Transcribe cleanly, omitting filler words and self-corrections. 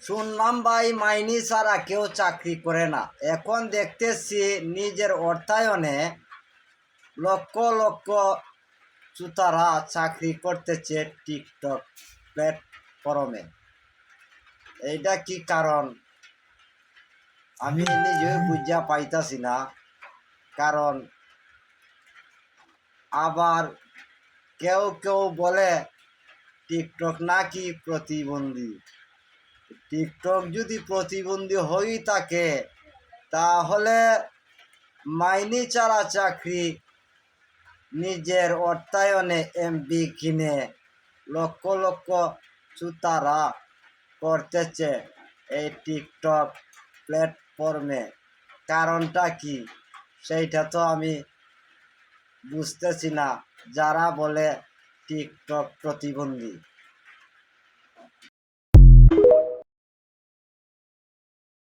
শুনলাম ভাই মাইনে ছাড়া কেউ চাকরি করে না। এখন দেখতেছি নিজের অর্থায়নে লক্ষ লক্ষ চুতারা চাকরি করতেছে টিকটক প্ল্যাটফর্মে। এইটা কি কারণ আমি নিজে বুঝা পাইতাছি না। কারণ আবার কেউ কেউ বলে টিকটক নাকি প্রতিবন্ধী। টিকটক যদি প্রতিবন্ধী হয়ে থাকে তাহলে মাইনে ছাড়া চাকরি নিজের অর্থায়নে এমবি কিনে লক্ষ লক্ষ চুতারা করতেছে এই টিকটক প্ল্যাটফর্মে। কারণটা কি সেইটা তো আমি বুঝতেছি না, যারা বলে টিকটক প্রতিবন্ধী।